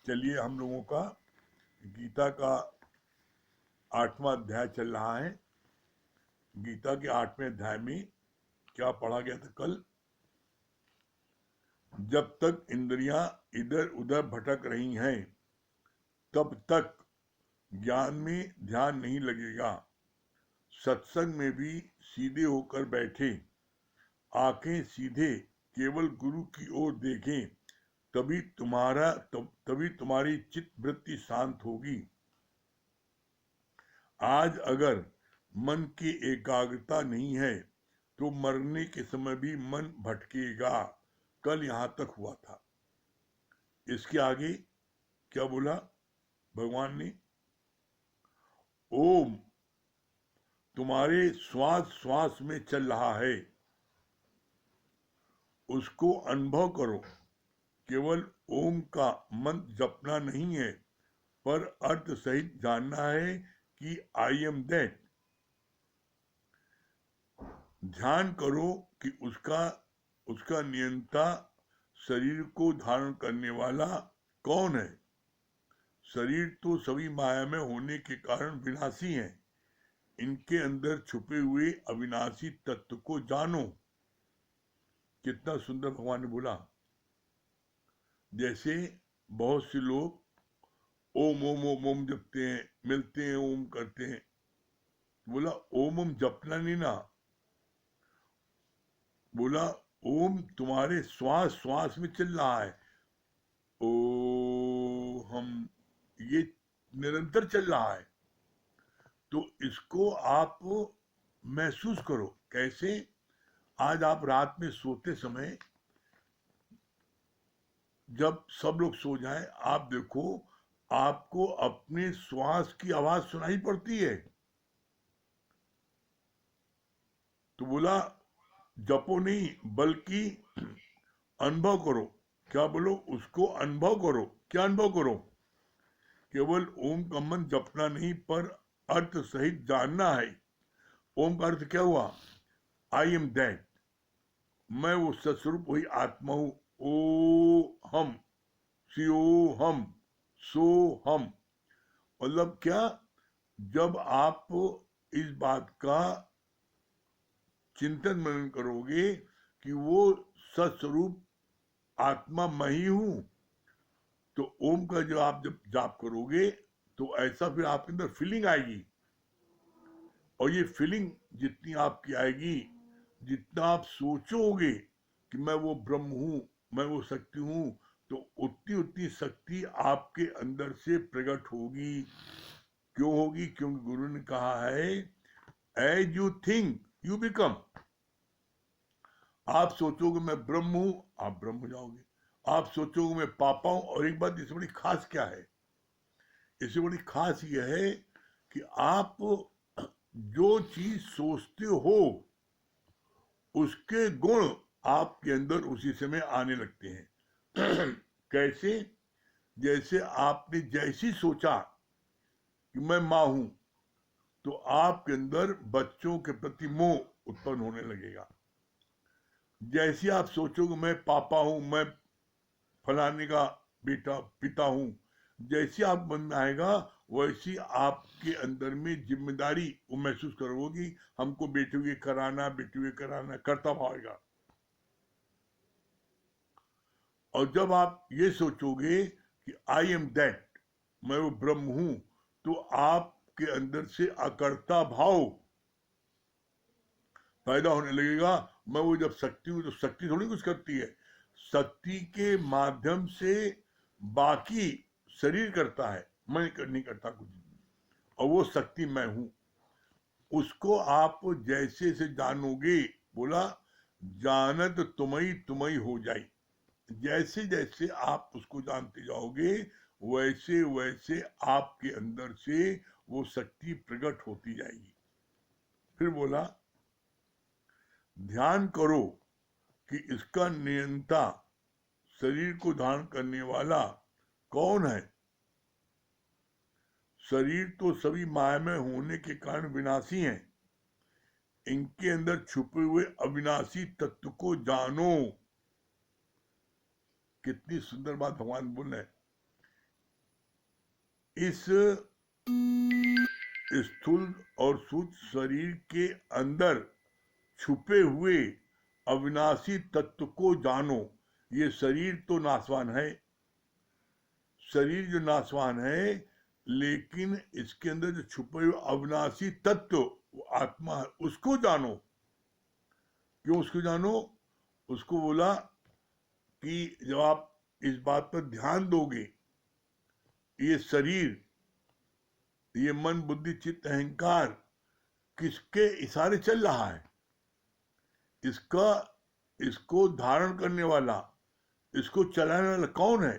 चलिए, हम लोगों का गीता का 8वां अध्याय चल रहा है। गीता के 8वें अध्याय में क्या पढ़ा गया था कल? जब तक इंद्रियां इधर उधर भटक रही हैं तब तक ज्ञान में ध्यान नहीं लगेगा। सत्संग में भी सीधे होकर बैठे, आंखें सीधे केवल गुरु की ओर देखें, तभी तुम्हारी चित्त वृत्ति शांत होगी। आज अगर मन की एकाग्रता नहीं है तो मरने के समय भी मन भटकेगा। कल यहां तक हुआ था। इसके आगे क्या बोला भगवान ने? ओम तुम्हारे श्वास श्वास में चल रहा है, उसको अनुभव करो। केवल ओम का मंत्र जपना नहीं है, पर अर्थ सहित जानना है कि आई एम दैट। ध्यान करो कि उसका नियंता शरीर को धारण करने वाला कौन है। शरीर तो सभी माया में होने के कारण विनाशी है। इनके अंदर छुपे हुए अविनाशी तत्व को जानो। कितना सुंदर भगवान ने बोला। जैसे बहुत से लोग ओम ओम ओम ओम जपते हैं, मिलते हैं, ओम करते हैं। बोला ओम ओम जपना नहीं ना, बोला ओम तुम्हारे श्वास श्वास में चल रहा है। ओ हम ये निरंतर चल रहा है, तो इसको आप महसूस करो। कैसे? आज आप रात में सोते समय जब सब लोग सो जाएं, आप देखो आपको अपने श्वास की आवाज सुनाई पड़ती है। तो बोला जपो नहीं बल्कि अनुभव करो। क्या बोलो? उसको अनुभव करो। क्या अनुभव करो? केवल ओम का मंत्र जपना नहीं, पर अर्थ सहित जानना है। ओम का अर्थ क्या हुआ? I am that. मैं वो सस्वरूप वही आत्मा हूं। ओ हम, सी ओ हम, सो हम। मतलब क्या? जब आप इस बात का चिंतन मनन करोगे कि वो सस्वरूप आत्मा मैं ही हूं, तो ओम का जो आप जब जाप करोगे तो ऐसा फिर आपके अंदर फीलिंग आएगी। और ये फीलिंग जितनी आपकी आएगी, जितना आप सोचोगे कि मैं वो ब्रह्म हूं, मैं वो शक्ति हूं, तो उतनी उतनी शक्ति आपके अंदर से प्रकट होगी। क्यों होगी? क्योंकि गुरु ने कहा है as you think you become. आप सोचोगे मैं ब्रह्म हूं, आप ब्रह्म हो जाओगे। आप सोचोगे मैं पापा हूं। और एक बात इससे बड़ी खास क्या है? इससे बड़ी खास यह है कि आप जो चीज सोचते हो उसके गुण आपके अंदर उसी समय आने लगते हैं। कैसे? जैसे आपने जैसी सोचा कि मैं मां हूं, तो आपके अंदर बच्चों के प्रति मोह उत्पन्न होने लगेगा। जैसे आप सोचोगे मैं पापा हूं, मैं फलाने का बेटा पिता हूं, जैसे आप मन में आएगा वैसी आपके अंदर में जिम्मेदारी वो महसूस करोगे। हमको बेटे हुए कराना, बेटे हुए कराना, करता भावेगा। और जब आप ये सोचोगे कि आई एम दैट, मैं वो ब्रह्म हूं, तो आपके अंदर से अकर्ता भाव पैदा होने लगेगा। मैं वो जब शक्ति हूं, तो शक्ति थोड़ी कुछ करती है। शक्ति के माध्यम से बाकी शरीर करता है, मैं नहीं करता कुछ। और वो शक्ति मैं हूं। उसको आप जैसे से जानोगे, बोला जानत तुम्ही तुम्ही हो जाई। जैसे जैसे आप उसको जानते जाओगे वैसे वैसे आपके अंदर से वो शक्ति प्रकट होती जाएगी। फिर बोला ध्यान करो कि इसका नियंता शरीर को धारण करने वाला कौन है। शरीर तो सभी माया में होने के कारण विनाशी हैं। इनके अंदर छुपे हुए अविनाशी तत्व को जानो। कितनी सुंदर बात भगवान बोल रहे हैं। इस स्थूल और सूक्ष्म शरीर के अंदर छुपे हुए अविनाशी तत्व को जानो। ये शरीर तो नाशवान है, शरीर जो नाशवान है, लेकिन इसके अंदर जो छुपे हुए अविनाशी तत्व वो आत्मा है, उसको जानो। क्यों उसको जानो? उसको बोला कि जब आप इस बात पर ध्यान दोगे, ये शरीर, ये मन बुद्धि चित्त अहंकार किसके इशारे चल रहा है? इसका इसको धारण करने वाला, इसको चलाने वाला कौन है?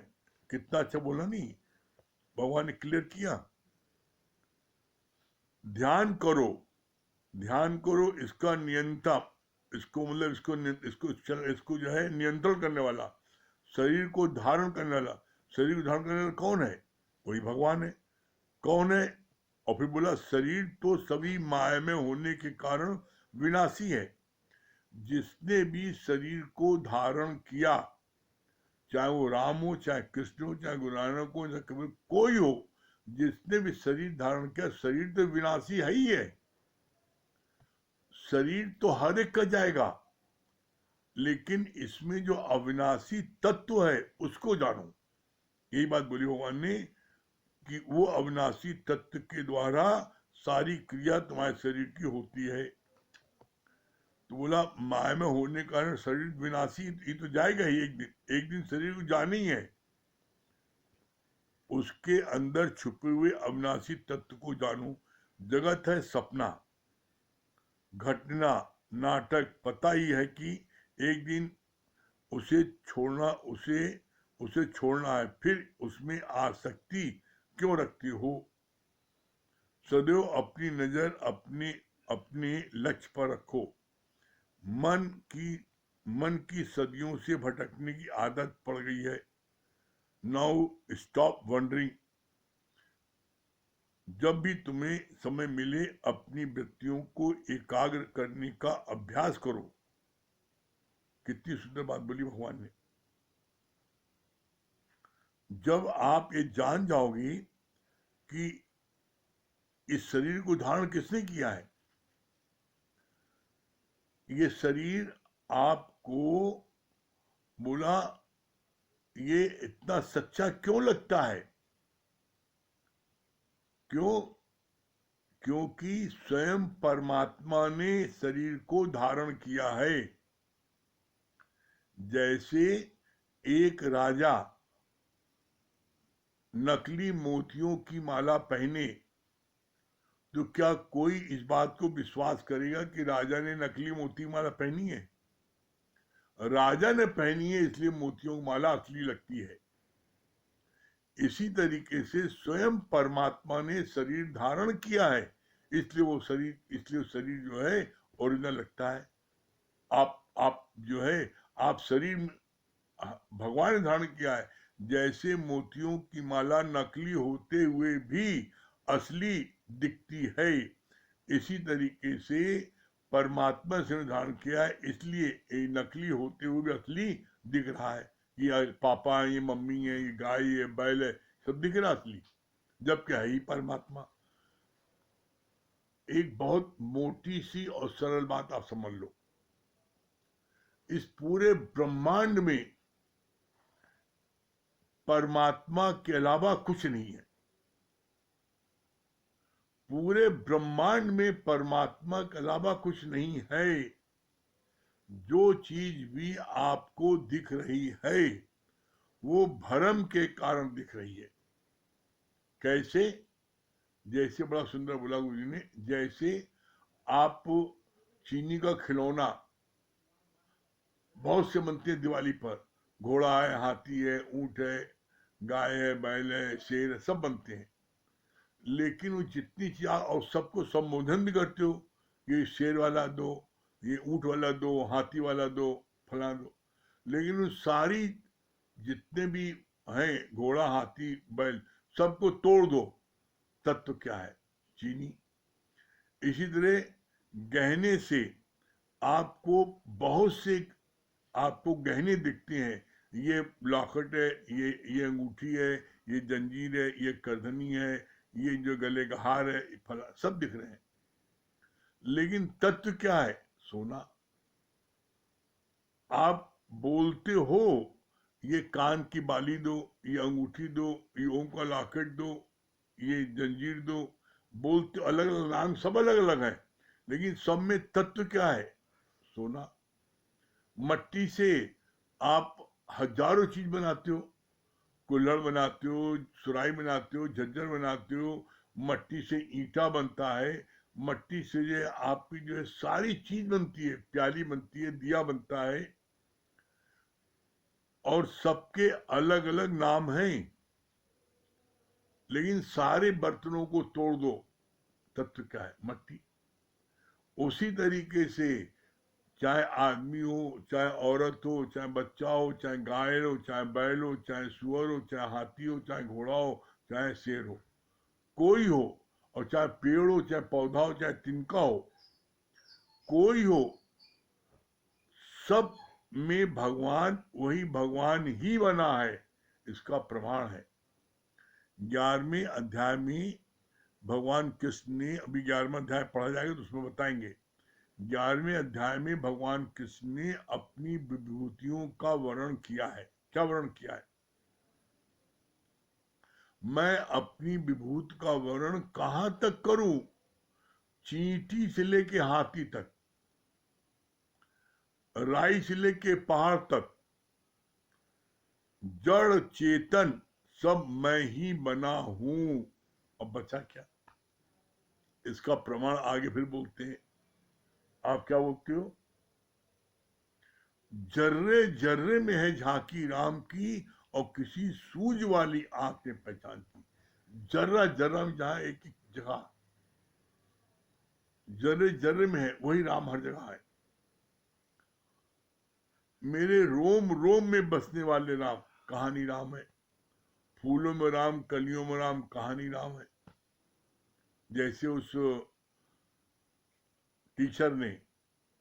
कितना अच्छा बोला नहीं, भगवान ने क्लियर किया। ध्यान करो, ध्यान करो, इसका नियंता, इसको मतलब इसको जो है नियंत्रण करने वाला, शरीर को धारण करने वाला। शरीर को धारण करने वाला कौन है? वही भगवान है। कौन है? और फिर बोला शरीर तो सभी माया में होने के कारण विनाशी है। जिसने भी शरीर को धारण किया, चाहे वो राम हो, चाहे कृष्ण हो, चाहे गुरु नानक हो, चाहे कबीर, कोई हो, जिसने भी शरीर धारण किया, शरीर तो विनाशी है ही है। शरीर तो हर एक का जाएगा, लेकिन इसमें जो अविनाशी तत्व है उसको जानो। यही बात बोली भगवान ने कि वो अविनाशी तत्व के द्वारा सारी क्रिया तुम्हारे शरीर की होती है। तो बोला माया में होने के कारण शरीर विनाशी, ये तो जाएगा ही एक दिन, एक दिन शरीर को जाना ही है। उसके अंदर छुपे हुए अविनाशी तत्व को जानो। जगत है सपना, घटना, नाटक। पता ही है कि एक दिन उसे छोड़ना, उसे छोड़ना है, फिर उसमें आसक्ति क्यों रखते हो? सदैव अपनी नजर अपने लक्ष्य पर रखो। मन की सदियों से भटकने की आदत पड़ गई है। Now stop wondering. जब भी तुम्हें समय मिले अपनी वृत्तियों को एकाग्र करने का अभ्यास करो। कितनी सुंदर बात बोली भगवान ने। जब आप ये जान जाओगे कि इस शरीर को धारण किसने किया है, ये शरीर आपको बोला ये इतना सच्चा क्यों लगता है? क्यों? क्योंकि स्वयं परमात्मा ने शरीर को धारण किया है। जैसे एक राजा नकली मोतियों की माला पहने, तो क्या कोई इस बात को विश्वास करेगा कि राजा ने नकली मोती की माला पहनी है? राजा ने पहनी है, इसलिए मोतियों की माला असली लगती है। इसी तरीके से स्वयं परमात्मा ने शरीर धारण किया है, इसलिए वो शरीर जो है ओरिजिनल लगता है। आप जो है, आप शरीर भगवान ने धारण किया है। जैसे मोतियों की माला नकली होते हुए भी असली दिखती है, इसी तरीके से परमात्मा से धारण किया है, इसलिए ये नकली होते हुए भी असली दिख रहा है। ये पापा है, ये मम्मी है, ये गाय है, बैल है, सब दिख रहा असली, जबकि है ही परमात्मा। एक बहुत मोटी सी और सरल बात आप समझ लो, इस पूरे ब्रह्मांड में परमात्मा के अलावा कुछ नहीं है। पूरे ब्रह्मांड में परमात्मा के अलावा कुछ नहीं है। जो चीज भी आपको दिख रही है वो भ्रम के कारण दिख रही है। कैसे? जैसे बड़ा सुंदर बोला गुरु जी ने, जैसे आप चीनी का खिलौना बहुत से बनते हैं दिवाली पर, घोड़ा है, हाथी है, ऊंट है, गाय है, बैल है, शेर है, सब बनते हैं। लेकिन वो जितनी चीज और सबको संबोधन भी करते हो, ये शेर वाला दो, ये ऊंट वाला दो, हाथी वाला दो, फला दो, लेकिन वो सारी जितने भी हैं, घोड़ा, हाथी, बैल, सबको तोड़ दो, तत्व क्या है? चीनी। इसी तरह गहने से आपको बहुत से आपको गहने दिखते हैं, ये लॉकेट है, ये अंगूठी है, ये जंजीर है, ये करधनी है, ये जो गले का हार है, फला सब दिख रहे हैं, लेकिन तत्व क्या है? सोना। आप बोलते हो ये कान की बाली दो, ये अंगूठी दो, ये ओम का लॉकेट दो, ये जंजीर दो, बोलते अलग अलग नाम, सब अलग अलग है, लेकिन सब में तत्व क्या है? सोना। मट्टी से आप हजारों चीज बनाते हो, कुल्हड़ बनाते हो, सुराही बनाते हो, झज्जर बनाते हो, मट्टी से ईंटा बनता है, मट्टी से जो है आपकी जो है सारी चीज बनती है, प्याली बनती है, दिया बनता है, और सबके अलग अलग नाम हैं, लेकिन सारे बर्तनों को तोड़ दो, तत्व क्या है? मट्टी। उसी तरीके से चाहे आदमी हो, चाहे औरत हो, चाहे बच्चा हो, चाहे गाय हो, चाहे बैल हो, चाहे सुअर हो, चाहे हाथी हो, चाहे घोड़ा हो, चाहे शेर हो, कोई हो, और चाहे पेड़ हो, चाहे पौधा हो, चाहे तिनका हो, कोई हो, सब में भगवान वही भगवान ही बना है, इसका प्रमाण है। 11वें अध्याय में भगवान कृष्ण ने, अभी 11वां अध्याय पढ़ा जाएगा तो उसमें बताएंगे, 11वें अध्याय में भगवान कृष्ण ने अपनी विभूतियों का वर्णन किया है। क्या वर्णन किया है? मैं अपनी विभूति का वर्णन कहां तक करूं? चींटी से लेके हाथी तक, राई से लेके पहाड़ तक, जड़ चेतन सब मैं ही बना हूं। अब बचा क्या? इसका प्रमाण आगे फिर बोलते हैं। आप क्या बोलते हो? जर्रे जर्रे में है झांकी राम की, और किसी सूझ वाली आंख ने पहचान की। जर्रा जर्रा में जहां एक एक जगह, जर्रे जर्रे में है, वही राम हर जगह है। मेरे रोम रोम में बसने वाले राम, कहानी राम है। फूलों में राम, कलियों में राम, कहानी राम है। जैसे उस टीचर ने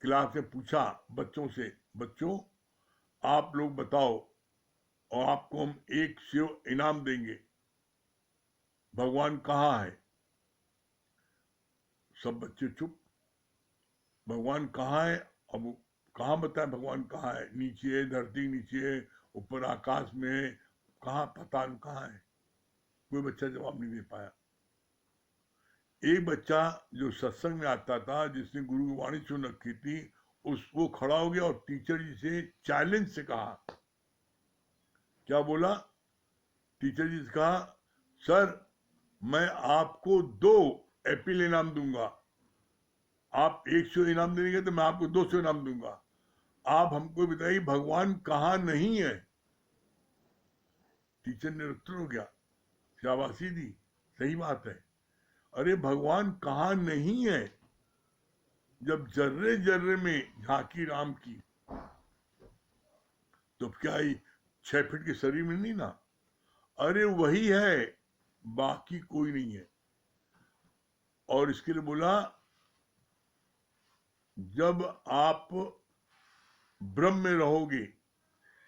क्लास में पूछा बच्चों से, बच्चों आप लोग बताओ, और आपको हम एक सेव इनाम देंगे, भगवान कहाँ है? सब बच्चे चुप। भगवान कहाँ है? अब कहाँ बताए भगवान कहाँ है? नीचे है, धरती नीचे है, ऊपर आकाश में है, कहाँ? पता नहीं कहाँ है। कोई बच्चा जवाब नहीं दे पाया। एक बच्चा जो सत्संग में आता था, जिसने गुरु की वाणी सुन रखी थी, वो खड़ा हो गया और टीचर जी से चैलेंज से कहा। क्या बोला? टीचर जी से कहा, सर मैं आपको 2 एप्पल इनाम दूंगा, आप 100 इनाम देंगे तो मैं आपको 200 इनाम दूंगा। आप हमको बताइए भगवान कहाँ नहीं है? टीचर ने उत्तर हो गया, शाबाशी दी, सही बात है। अरे भगवान कहाँ नहीं है? जब जर्रे जर्रे में झांकी राम की, तो क्या ही 6 फीट के शरीर में नहीं ना? अरे वही है, बाकी कोई नहीं है। और इसके लिए बोला, जब आप ब्रह्म में रहोगे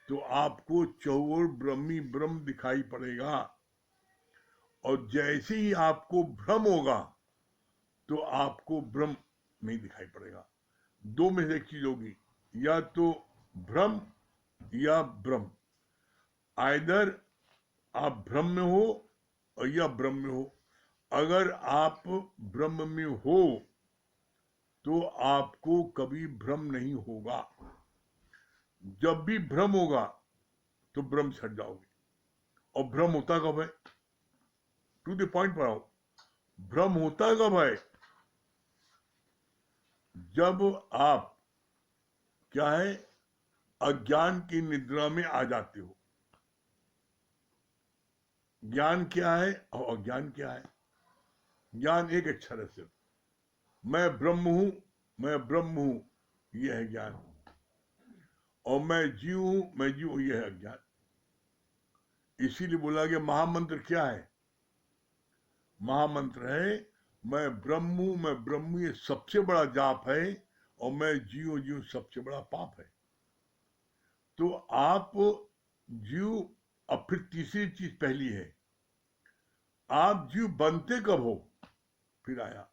तो आपको चौर ब्रह्मी ब्रह्म दिखाई पड़ेगा, और जैसे ही आपको भ्रम होगा तो आपको ब्रह्म नहीं दिखाई पड़ेगा। 2 में से एक चीज होगी, या तो भ्रम या ब्रह्म। आइदर आप भ्रम में हो और या ब्रह्म में हो। अगर आप ब्रह्म में हो तो आपको कभी भ्रम नहीं होगा। जब भी भ्रम होगा तो ब्रह्म से हट जाओगे। और भ्रम होता कब है? टू द पॉइंट पर आओ। भ्रम होता कब है? जब आप क्या है, अज्ञान की निद्रा में आ जाते हो। ज्ञान क्या है और अज्ञान क्या है? ज्ञान एक अक्षर है सिर्फ, मैं ब्रह्म हूं, मैं ब्रह्म हूं, यह है ज्ञान। और मैं जीव हूं, मैं जीव हूं, यह है अज्ञान। इसीलिए बोला गया महामंत्र क्या है? महामंत्र है मैं ब्रह्म हूं, मैं ब्रह्म हूं, ये सबसे बड़ा जाप है, और मैं जीव जीव सबसे बड़ा पाप है। तो आप जीव, अब फिर तीसरी चीज पहली है, आप जीव बनते कब हो? फिर आया,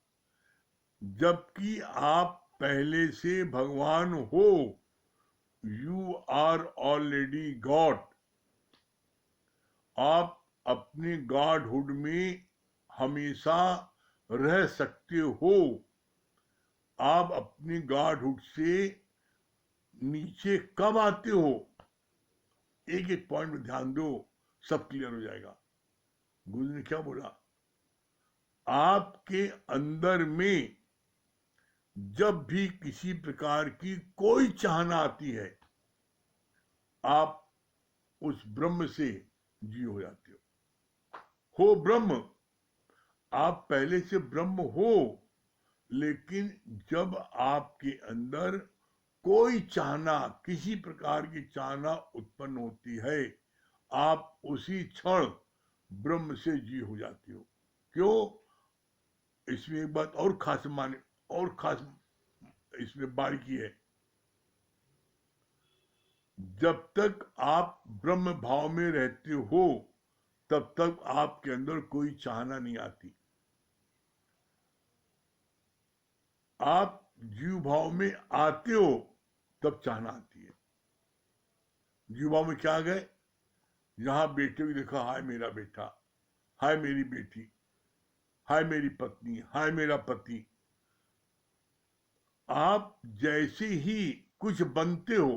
जबकि आप पहले से भगवान हो। You are already god. आप अपने गॉडहुड में हमेशा रह सकते हो। आप अपनी गॉडहुड से नीचे कब आते हो? एक एक पॉइंट में ध्यान दो, सब क्लियर हो जाएगा। गुरु ने क्या बोला? आपके अंदर में जब भी किसी प्रकार की कोई चाहना आती है, आप उस ब्रह्म से जी हो जाते हो ब्रह्म। आप पहले से ब्रह्म हो, लेकिन जब आपके अंदर कोई चाहना, किसी प्रकार की चाहना उत्पन्न होती है, आप उसी क्षण ब्रह्म से जी हो जाते हो। क्यों? इसमें एक बात और खास माने, और खास इसमें बारीकी है। जब तक आप ब्रह्म भाव में रहते हो, तब तक आपके अंदर कोई चाहना नहीं आती। आप जीव भाव में आते हो, तब चाहना आती है। जीव भाव में क्या आ गए? यहां बेटे को देखा, हाय मेरा बेटा, हाय मेरी बेटी, हाय मेरी पत्नी, हाय मेरा पति। आप जैसे ही कुछ बनते हो,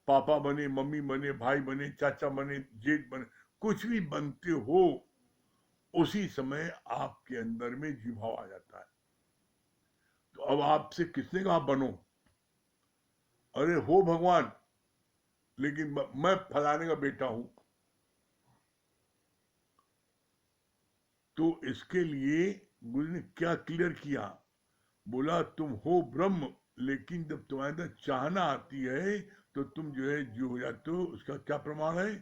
पापा बने, मम्मी बने, भाई बने, चाचा बने, जेठ बने, कुछ भी बनते हो, उसी समय आपके अंदर में जीव भाव आ जाता है। तो अब आपसे किसने कहा बनो? अरे हो भगवान, लेकिन मैं फलाने का बेटा हूं। तो इसके लिए गुरु ने क्या क्लियर किया? बोला तुम हो ब्रह्म, लेकिन जब तुम्हारे अंदर चाहना आती है तो तुम जो है जो हो जाते हो। उसका क्या प्रमाण है?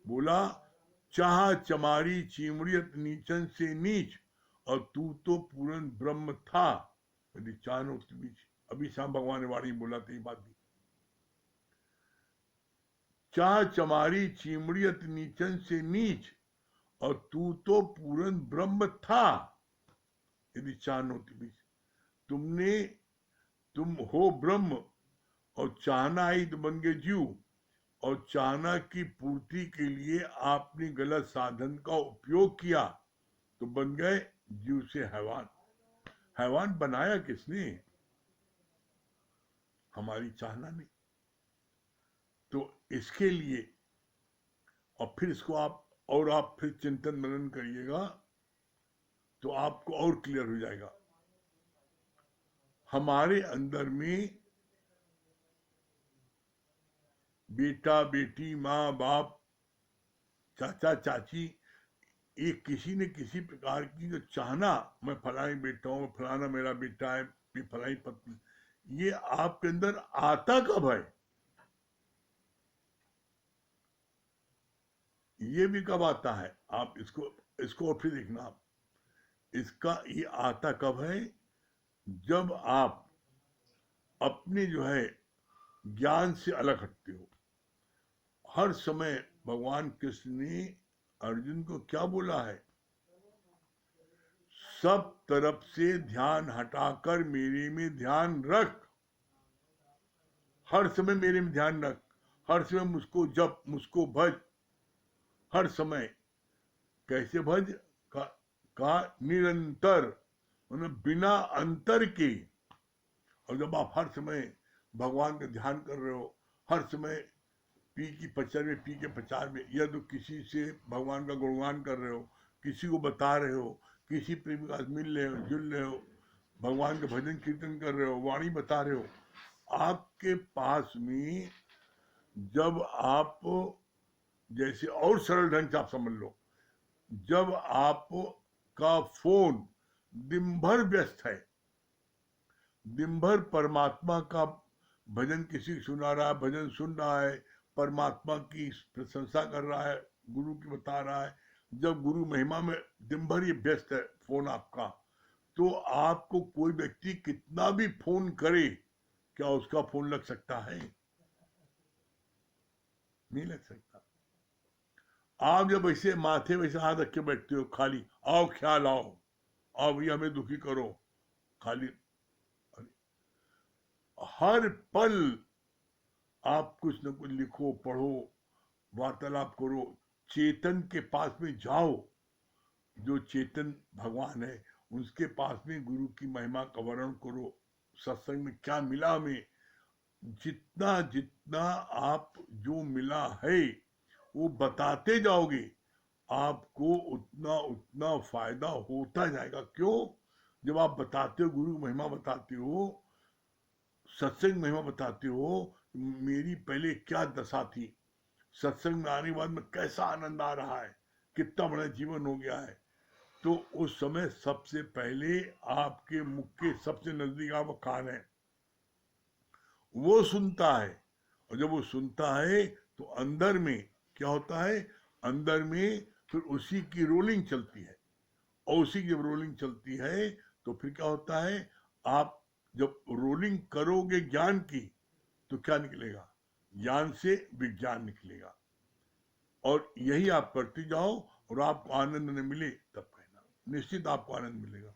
बोला, चाह चमारी चिमड़ियत नीचन से नीच, और तू तो पूर्ण ब्रह्म था यदि चाहनो के बीच। अभी श्याम भगवान ने वाणी बोला था ये बात भी। चाह चमारी चिमड़ियत नीचन से नीच, और तू तो पूर्ण ब्रह्म था यदि चाहनो के बीच। तुम हो ब्रह्म, और चाहना आई तो बन गए जीव, और चाहना की पूर्ति के लिए आपने गलत साधन का उपयोग किया तो बन गए जीव से हैवान। हैवान बनाया किसने? हमारी चाहना ने। तो इसके लिए, और फिर इसको आप फिर चिंतन मनन करिएगा तो आपको और क्लियर हो जाएगा। हमारे अंदर में बेटा बेटी, माँ बाप, चाचा चाची, एक किसी न किसी प्रकार की जो चाहना, मैं फलानी बेटा हूं, फलाना मेरा बेटा है, फलानी पत्नी, ये आपके अंदर आता कब है? ये भी कब आता है? आप इसको और फिर देखना। आप इसका ये आता कब है? जब आप अपने जो है ज्ञान से अलग हटते हो। हर समय भगवान कृष्ण ने अर्जुन को क्या बोला है? सब तरफ से ध्यान हटाकर मेरे में ध्यान रख। हर समय मेरे में ध्यान रख, हर समय मुझको जप, मुझको भज। हर समय कैसे भज? का निरंतर, मतलब बिना अंतर के। और जब आप हर समय भगवान का ध्यान कर रहे हो, हर समय पी की प्रचार में, पी के प्रचार में, या तो किसी से भगवान का गुणगान कर रहे हो, किसी को बता रहे हो, किसी प्रेमी का मिल रहे हो, जुल रहे हो, भगवान का भजन कीर्तन कर रहे हो, वाणी बता रहे हो, आपके पास में जब आप, जैसे और सरल ढंग से आप समझ लो, जब आप का फोन दिन भर व्यस्त है, दिन भर परमात्मा का भजन किसी सुना रहा है, भजन सुन रहा है, परमात्मा की प्रशंसा कर रहा है, गुरु की बता रहा है, जब गुरु महिमा में दिन भर ये व्यस्त है फोन आपका, तो आपको कोई व्यक्ति कितना भी फोन करे, क्या उसका फोन लग सकता है? नहीं लग सकता। आप जब ऐसे माथे वैसे हाथ रख के बैठते हो, खाली आओ ख्याल आओ भैया हमें दुखी करो, खाली हर पल आप कुछ न कुछ लिखो, पढ़ो, वार्तालाप करो, चेतन के पास में जाओ, जो चेतन भगवान है उसके पास में गुरु की महिमा का वर्णन करो, सत्संग में क्या मिला हमें, जितना जितना आप जो मिला है वो बताते जाओगे, आपको उतना उतना फायदा होता जाएगा। क्यों? जब आप बताते हो, गुरु की महिमा बताते हो, सत्संग महिमा बताते हो, मेरी पहले क्या दशा थी, सत्संग में आने के बाद में कैसा आनंद आ रहा है, कितना बड़ा जीवन हो गया है, तो उस समय सबसे पहले आपके मुख के सबसे नजदीक आपका कान है, वो सुनता है। और जब वो सुनता है तो अंदर में क्या होता है, अंदर में फिर उसी की रोलिंग चलती है, और उसी की जब रोलिंग चलती है तो फिर क्या होता है, आप जब रोलिंग करोगे ज्ञान की तो क्या निकलेगा, ज्ञान से विज्ञान निकलेगा। और यही आप करते जाओ और आपको आनंद न मिले तब कहना, निश्चित आपको आनंद मिलेगा।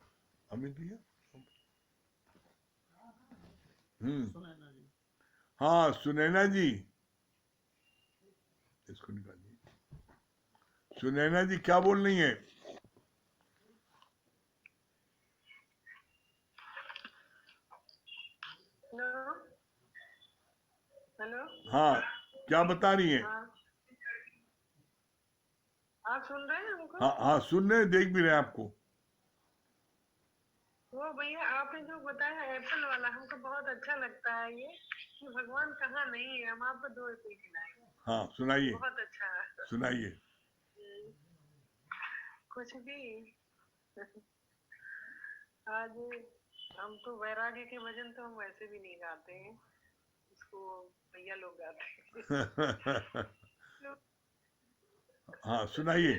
अमित भैया, हाँ सुनैना जी, इसको निकालिए। सुनैना जी क्या बोल रही है? हेलो, हाँ क्या बता रही है? हाँ, आप सुन रहे हैं हमको? हाँ हाँ सुन रहे, देख भी रहे हैं आपको। वो भैया आपने जो बताया है एप्पल वाला, हमको बहुत अच्छा लगता है ये, कि भगवान कहाँ नहीं है, हम आपको 2 रुपये खिलाएंगे। हाँ सुनाइए, बहुत अच्छा है। सुनाइए। कुछ भी आज हम तो वैराग्य के भजन तो हम वैसे भी नहीं गाते हैं, इसको भैया लोग गाते हैं। हाँ सुनाइए।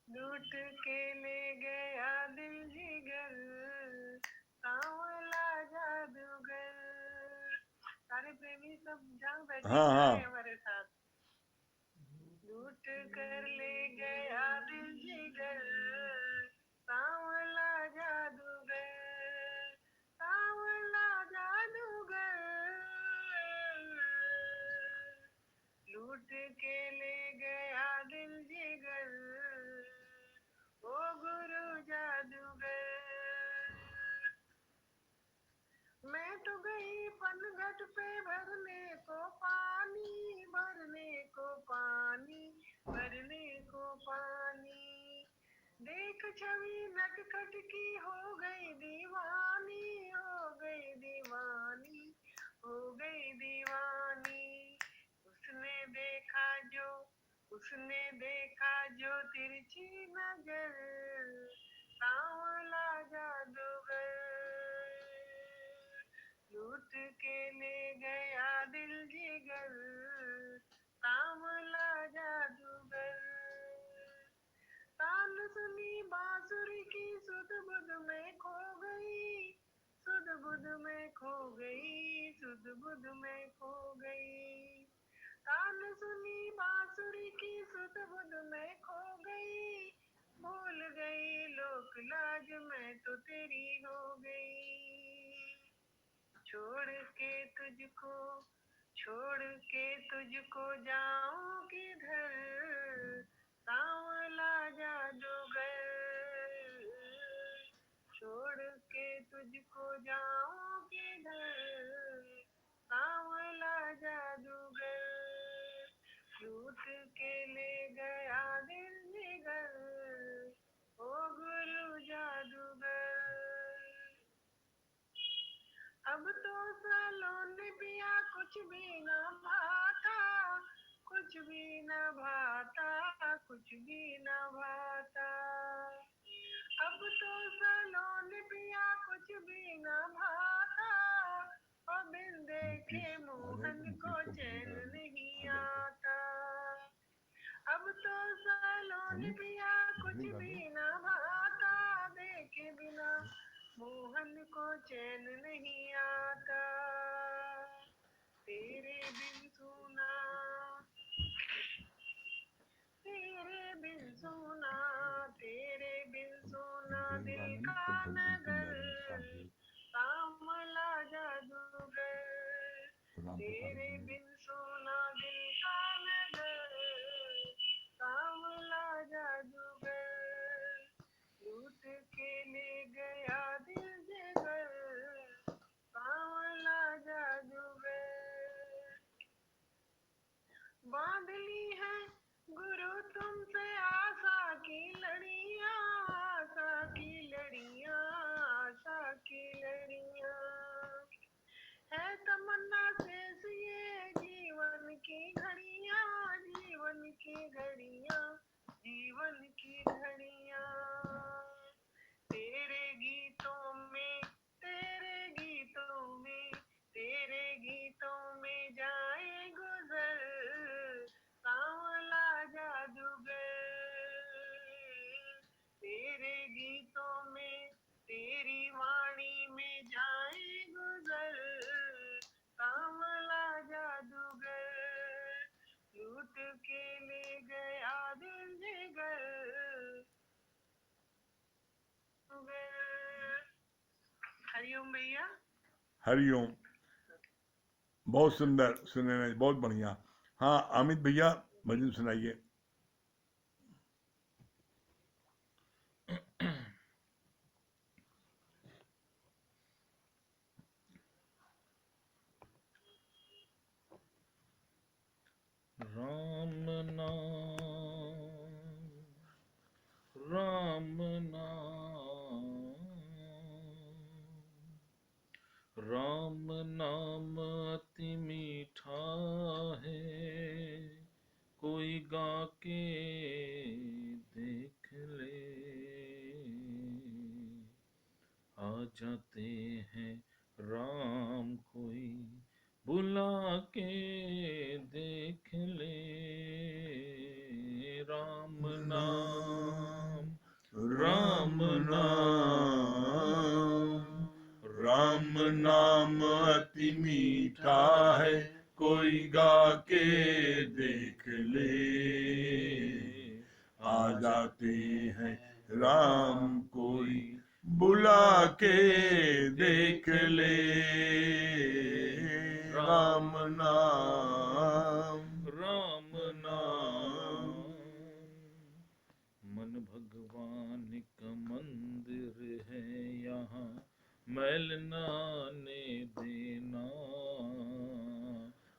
लूट के ले गया दिल जिगर, सांवला जादूगर। सारे प्रेमी सब जहाँ बैठे हाँ हैं हाँ हमारे साथ। लूट कर ले गया दिल जिगर, सांवला जादूगर, सांवला जादूगर। लूट के ले गया दिल जिगर, ओ गुरु जादूगर। मैं तो गई पनघट पे भरने को पानी, भरने को पानी, भरने को पानी। देख छवि नटखट की हो गई दीवानी, हो गई दीवानी, हो गई दीवानी। उसने देखा जो, उसने देखा जो तिरछी नजर, सांवला जादूगर। लूट के ले गया दिल जिगर, सांवला जादूगर। तान सुनी बांसुरी की सुध बुध में खो गई, सुध बुध में खो गई, सुध बुध में खो गई। तान सुनी बांसुरी की सुध बुध में खो गई, भूल गई लोक लाज मैं तो तेरी हो गई। छोड़ के तुझको, छोड़ के तुझको जाऊं किधर, सांवला जादूगर। छोड़ के तुझको जाऊं किधर, सांवला जादूगर। लूट के ले गया दिल जिगर, ओ गुरु जादूगर। अब तो सालों ने पिया कुछ भी न भाता, कुछ भी न भाता, कुछ भी न भाता। अब तो सालों ने पिया कुछ भी न भाता, और बिन देखे मोहन को चैन नहीं आता। अब तो सालों ने पिया कुछ भी न भाता, देखे बिना मोहन को चैन नहीं आता। तेरे बिन सुना, दिल का नगर सांवला जादूगर तेरे बिन सोना दिल का नगर सांवला जादूगर लूट के ले गया दिल जिगर सांवला जादूगर बांध ली है गुरु तुमसे आशा की लड़ियां आशा की लड़ियां आशा की लड़ियां है तमन्ना शेष ये जीवन की घड़ियां जीवन की घड़ियां जीवन की घड़ियां तेरे गीतों में तेरे गीतों में तेरे गीतों में जाए गुजर सांवला जादूगर तेरे गीतों में तेरी वाणी में जाए गुजर सांवला जादूगर लूट के ले गया दिल जिगर हरिओम भैया। हरिओम। बहुत सुंदर, सुनने में बहुत बढ़िया। हाँ अमित भैया भजन सुनाइए। राम नाम राम नाम राम नाम अति मीठा है कोई गा के देख ले आ जाते हैं राम कोई बुला के देख ले राम नाम राम नाम राम नाम अति मीठा है कोई गा के देख ले आ जाते हैं राम कोई बुला के देख ले राम नाम राम नाम मन भगवान का मंदिर है यहाँ मैल नाने देना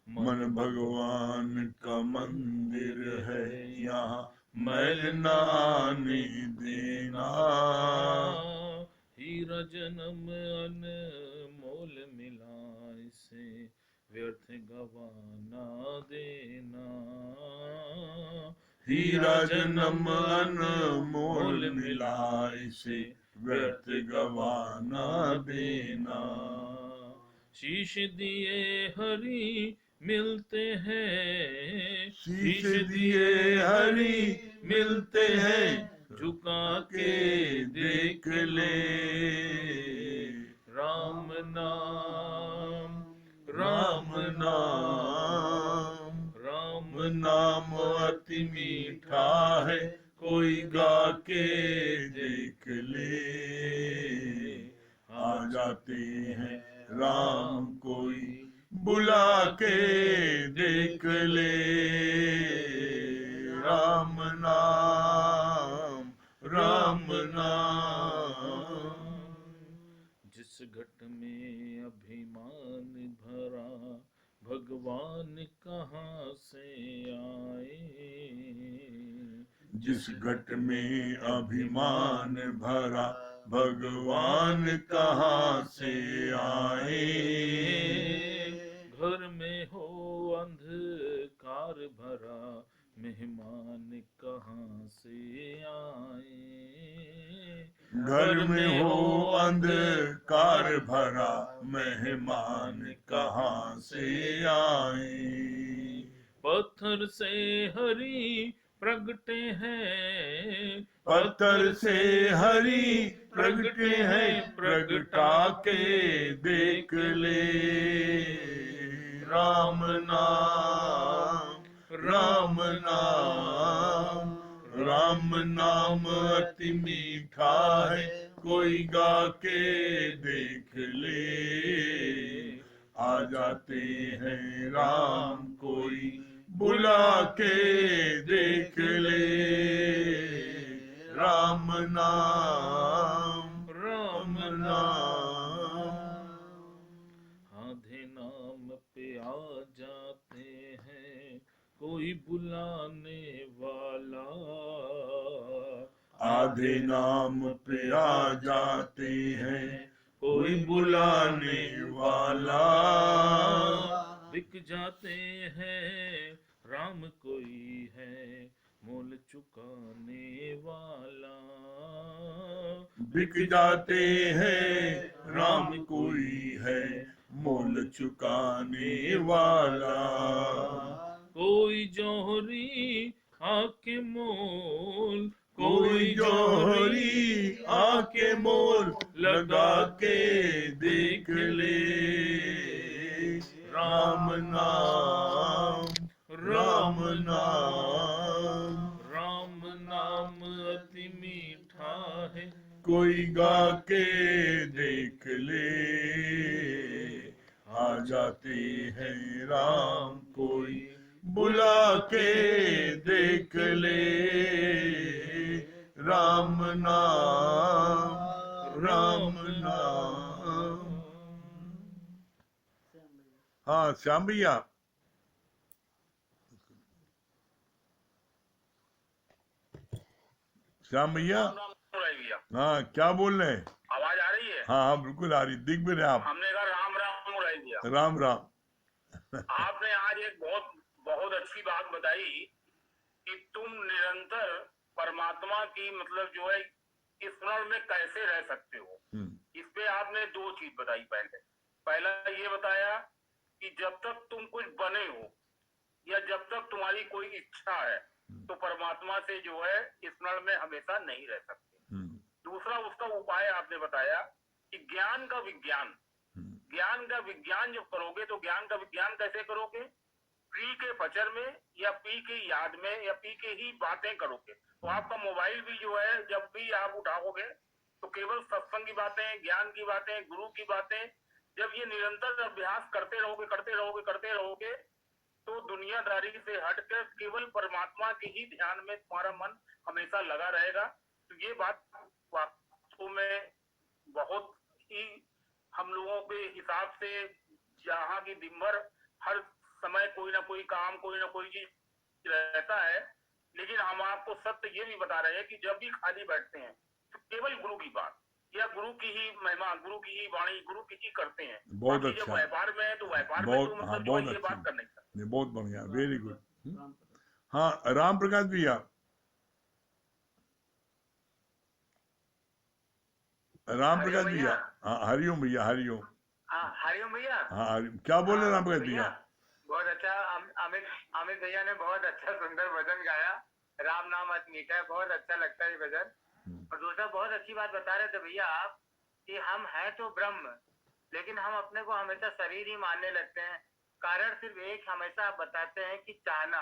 मन भगवान का मंदिर है यहाँ मैल नाने देना हीरा जन्म अनमोल मिला इसे व्यर्थ गवाना देना हीरा जन्म अनमोल मिला इसे व्यर्थ गवाना देना शीश दिए हरि मिलते हैं शीश दिए हरि मिलते हैं झुका के देख ले राम नाम राम नाम राम नाम अति मीठा है कोई गा के देख ले आ जाते हैं राम कोई बुला के देख ले राम नाम राम नाम जिस घट में अभिमान भरा भगवान कहाँ से आए जिस घट में अभिमान भरा भगवान कहाँ से आए घर में हो अंधकार भरा मेहमान कहाँ से आए घर में हो अंधकार भरा मेहमान कहाँ से आए पत्थर से हरि प्रगटे हैं पत्थर से हरि प्रगटे हैं प्रगटा के देख ले राम नाम राम नाम राम नाम अति मीठा है कोई गा के देख ले, आ जाते हैं राम कोई बुला के देख ले, राम नाम राम नाम। आधे नाम पे आ जाते हैं कोई बुलाने वाला, आधे नाम पे आ जाते हैं कोई बुलाने वाला, बिक जाते हैं राम कोई है मोल चुकाने वाला, बिक जाते हैं राम कोई है मोल चुकाने वाला, कोई जौहरी आके मोल, कोई जौहरी आके मोल लगा के देख ले, राम नाम राम नाम। राम नाम अति मीठा है कोई गा के देख ले, आ जाते हैं राम कोई बुला के देख ले, राम नाम राम नाम। हाँ श्याम भैया, श्याम भैया, हाँ क्या बोल रहे हैं? आवाज आ रही है? हाँ हाँ बिल्कुल आ रही, दिख भी रहे आप। हमने कहा राम राम उड़ाई दिया। राम राम। आपने आज एक बहुत बहुत अच्छी बात बताई कि तुम निरंतर परमात्मा की मतलब जो है स्मरण में कैसे रह सकते हो। इस पे आपने दो चीज बताई। पहला ये बताया कि जब तक तुम कुछ बने हो या जब तक तुम्हारी कोई इच्छा है तो परमात्मा से जो है स्मरण में हमेशा नहीं रह सकते। दूसरा उसका उपाय आपने बताया कि ज्ञान का विज्ञान, ज्ञान का विज्ञान जब करोगे तो ज्ञान का विज्ञान कैसे करोगे? पी के पचर में या पी की याद में या पी के ही बातें करोगे। तो आपका मोबाइल भी जो है जब भी आप उठाओगे तो केवल सत्संग की बातें, ज्ञान की बातें, गुरु की बातें, जब ये निरंतर अभ्यास करते रहोगे तो दुनियादारी से हटकर केवल परमात्मा के ही ध्यान में तुम्हारा मन हमेशा लगा रहेगा। तो ये बात वास्तव में बहुत ही हम लोगों के हिसाब से जहाँ की दिन भर हर समय कोई ना कोई काम, कोई ना कोई चीज रहता है, लेकिन हम आपको सत्य ये भी बता रहे हैं कि जब भी खाली बैठते हैं तो केवल गुरु की बात या गुरु की ही महिमा, गुरु की ही वाणी, गुरु की ही करते हैं। बहुत बाकी जब अच्छा, व्यापार में है तो व्यापार में बहुत तो हाँ मतलब जो बहुत है ये बात अच्छी, कर नहीं सकते। नहीं बहुत बढ़िया, वेरी गुड। हाँ राम प्रकाश भैया, राम प्रकाश भैया, हाँ हरिओम भैया, हरिओम। हाँ हरिओम भैया। हाँ हरिओम, क्या बोल रहे राम प्रकाश भैया? बहुत अच्छा अमित अमित भैया ने बहुत अच्छा सुंदर भजन गाया। राम नाम अति मीठा है, बहुत अच्छा लगता है ये भजन। और दूसरा बहुत अच्छी बात बता रहे थे भैया आप कि हम हैं तो ब्रह्म, लेकिन हम अपने को हमेशा शरीर ही मानने लगते हैं। कारण सिर्फ एक हमेशा आप बताते हैं कि चाहना,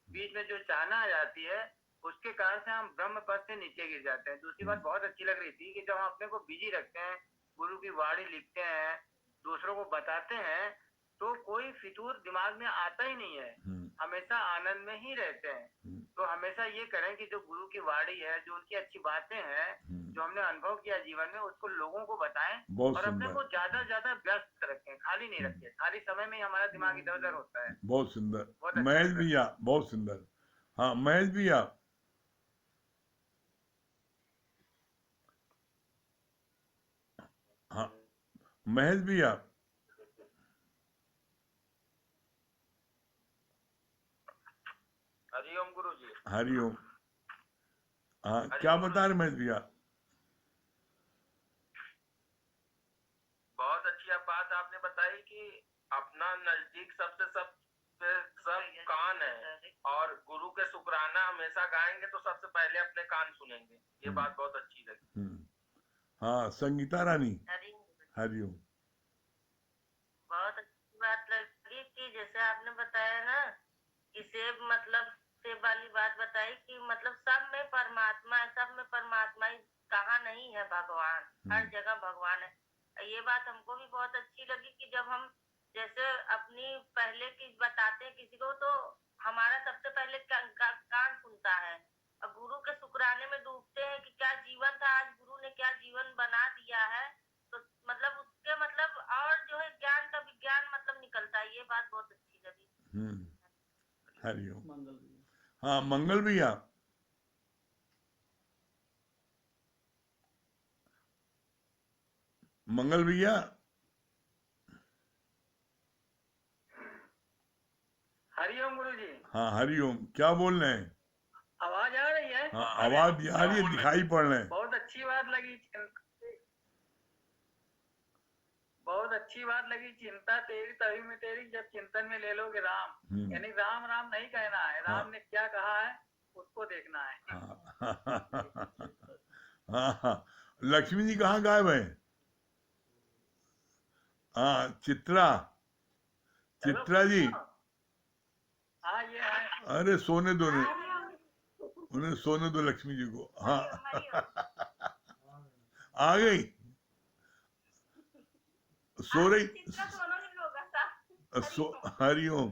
बीच में जो चाहना आ जाती है उसके कारण से हम ब्रह्म पद से नीचे गिर जाते हैं। दूसरी बात बहुत अच्छी लग रही थी कि जब हम अपने को बिजी रखते हैं, गुरु की वाणी लिखते हैं, दूसरों को बताते हैं, तो कोई फितूर दिमाग में आता ही नहीं है, हमेशा आनंद में ही रहते हैं। तो हमेशा ये करें कि जो गुरु की वाणी है, जो उनकी अच्छी बातें हैं, जो हमने अनुभव किया जीवन में, उसको लोगों को बताएं और अपने को ज्यादा ज्यादा व्यस्त रखें, खाली नहीं रखें। खाली समय में ही हमारा दिमाग इधर उधर होता है। बहुत सुंदर। अच्छा महेश भैया, बहुत सुंदर। हाँ महेश भैया, हाँ महेश भैया, हरिओम गुरु जी। हरिओम। हाँ क्या बता रहे महेश भैया? बहुत अच्छी बात आपने बताई कि अपना नजदीक सबसे सब कान है और गुरु के शुक्राना हमेशा गाएंगे तो सबसे पहले अपने कान सुनेंगे। ये बात बहुत अच्छी लगी। हाँ संगीता रानी, हरिओम। बहुत अच्छी बात लगी कि जैसे आपने बताया ना कि सेब मतलब सेब वाली बात बताई कि मतलब सब में परमात्मा है, सब में परमात्मा ही कहाँ नहीं है। है भगवान, हर जगह भगवान है। ये बात हमको भी बहुत अच्छी लगी कि जब हम जैसे अपनी पहले की बताते हैं किसी को तो हमारा सबसे पहले कान सुनता है और गुरु के शुक्राने में डूबते हैं कि क्या जीवन था, आज गुरु ने क्या जीवन बना दिया है। तो मतलब उसके मतलब और जो है ज्ञान का विज्ञान मतलब निकलता है। ये बात बहुत अच्छी लगी। हरिओम। हाँ मंगल भैया, मंगल भैया, हरिओम गुरु जी। हाँ हरिओम, क्या बोल रहे हैं? आवाज आ रही है? हाँ आवाज आ रही है, दिखाई पड़ रहे हैं। बहुत अच्छी बात लगी, बहुत अच्छी बात लगी। चिंता तेरी तभी में तेरी जब चिंतन में ले लोगे राम। यानी राम राम नहीं कहना है, राम ने क्या कहा है उसको देखना है। हाँ, लक्ष्मी जी कहाँ गायब है? हाँ चित्रा, चित्रा जी, हाँ ये है। अरे सोने दो, उन्हें सोने दो लक्ष्मी जी को। हाँ आ गई, सो रही। हरिओम।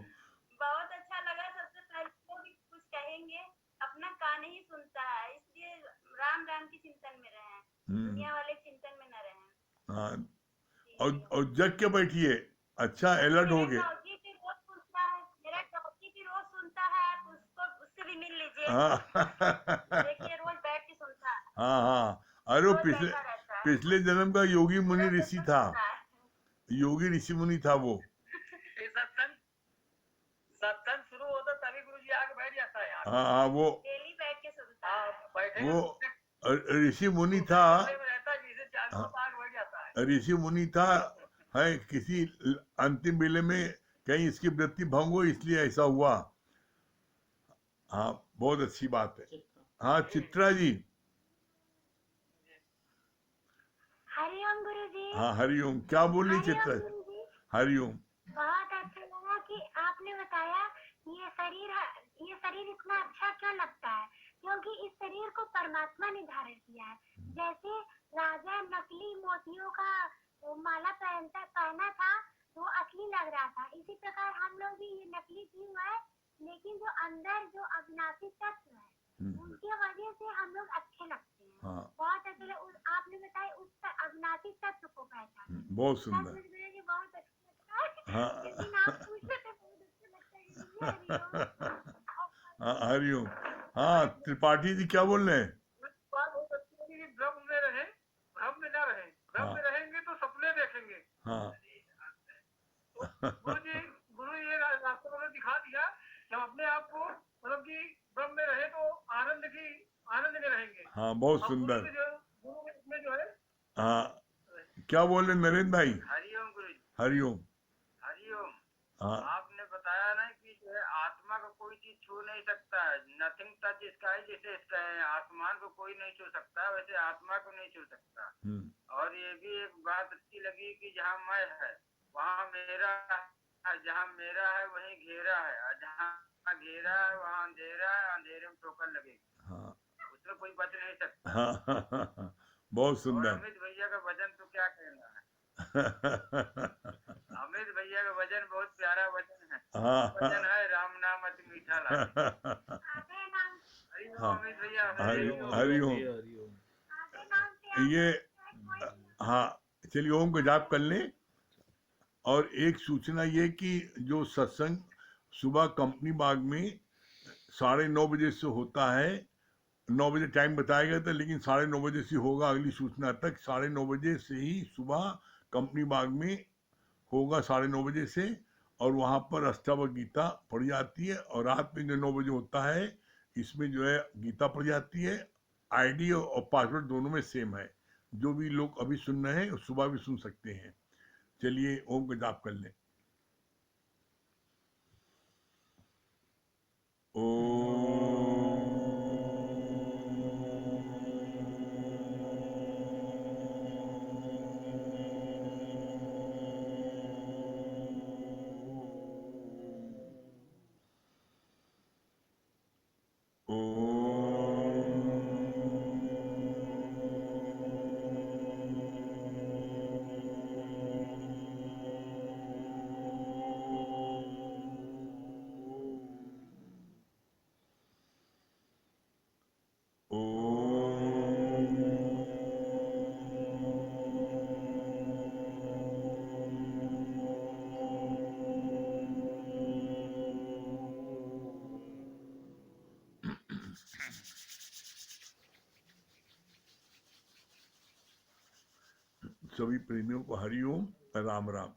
बहुत अच्छा लगा। सबसे पहले तो भी कुछ कहेंगे, अपना कान ही सुनता है, इसलिए राम राम के चिंतन में रहें, दुनिया वाले चिंतन में न रहें। हाँ और जग के बैठिए, अच्छा अलर्ट हो गए। मेरा डॉगी भी रोज सुनता है, आप उसको उससे भी मिल लीजिए। हाँ देखिए रोज बैठ के सुनता है। हाँ, अरे वो रोज पिछले बैठा रहता है। पिछले जन्म का योगी मुनि ऋषि था, सुनता है। योगी ऋषि मुनि था वो। ये सत्संग शुरू होता तभी गुरु जी आके बैठ जाता है यहाँ। हाँ वो डेली बैठ के सुनता है। बैठेगा वो ऋषि मुनि था। रहता है, जिसे चारों आगे बैठ जाता है। ऋषि मुनि था, है किसी अंतिम बेले में कहीं इसकी वृत्ति भंग हो, इसलिए ऐसा हुआ। हाँ बहुत अच्छी बात है। हाँ चित्रा जी। हरिओम गुरु जी। हाँ हरिओम, क्या बोल रही चित्रा? गुरु जी, हरिओम। बहुत अच्छा लगा कि आपने बताया ये शरीर इतना अच्छा क्यों लगता है, क्योंकि इस शरीर को परमात्मा ने धारण किया है। जैसे राजा नकली मोतियों का माला पहना था तो असली लग रहा था, इसी प्रकार हम लोग भी ये नकली जीव है, लेकिन जो अंदर जो अविनाशी तत्व है उनकी वजह से हम लोग अच्छे लगते हैं। हाँ बहुत अच्छे लगे। आपने बताया उस अविनाशी तत्व को पहचाना, बहुत सुंदर। बहुत अच्छा लगता है। हाँ लेकिन आप पूछ रहे थे बहुत अच्छा लगता है। हाँ हरिओम। हाँ त्रिपाठी जी क्या बोल रहे हैं? बात बहुत अच्छी लगी कि भ्रम में रहे, भ्रम में ना रहे। भ्रम में रहेंगे तो सपने देखेंगे। हाँ गुरु ये रास्ता हमें दिखा दिया कि हम अपने आप को मतलब कि भ्रम में रहे तो आनंद में रहेंगे। हाँ बहुत और सुंदर। गुरु के इसमें जो है। हाँ क्या बोल रहे नरेंद्र भाई? हरिओम गुरु जी। हरिओम। हरिओम। हाँ आपने बताया ना कि जो है आत्मा को कोई चीज छू नहीं सकता है। नथिंग टच स्काई, जैसे इसका है आसमान को कोई नहीं छू सकता, वैसे आत्मा को नहीं छू सकता। और ये भी एक बात अच्छी लगी कि जहाँ मैं है वहाँ मेरा है, जहाँ मेरा है वहीं घेरा है, और जहाँ घेरा है वहाँ अंधेरा है, अंधेरे में ठोकर लगेगी। हाँ उसमें कोई बच नहीं सकता। हाँ बहुत और सुंदर। अमित भैया का भजन तो क्या कहना है। अमित भैया का भजन बहुत प्यारा भजन है। भजन है राम नाम अति मीठा लागे। हाँ अमित भैया हरिओम। ये हाँ चलिए ओम का जाप कर लें। और एक सूचना ये कि जो सत्संग सुबह कंपनी बाग में 9:30 बजे से होता है, 9 बजे टाइम बताया गया था, लेकिन 9:30 बजे से होगा अगली सूचना तक। 9:30 बजे से ही सुबह कंपनी बाग में होगा, 9:30 बजे से। और वहाँ पर अष्टावक्र गीता पढ़ी जाती है, और रात में जो 9 बजे होता है इसमें जो है गीता पढ़ी जाती है। आईडी और पासवर्ड दोनों में सेम है। जो भी लोग अभी सुन रहे हैं सुबह भी सुन सकते हैं। चलिए ओम का जाप कर लें। सभी प्रेमियों को हरिओम राम राम।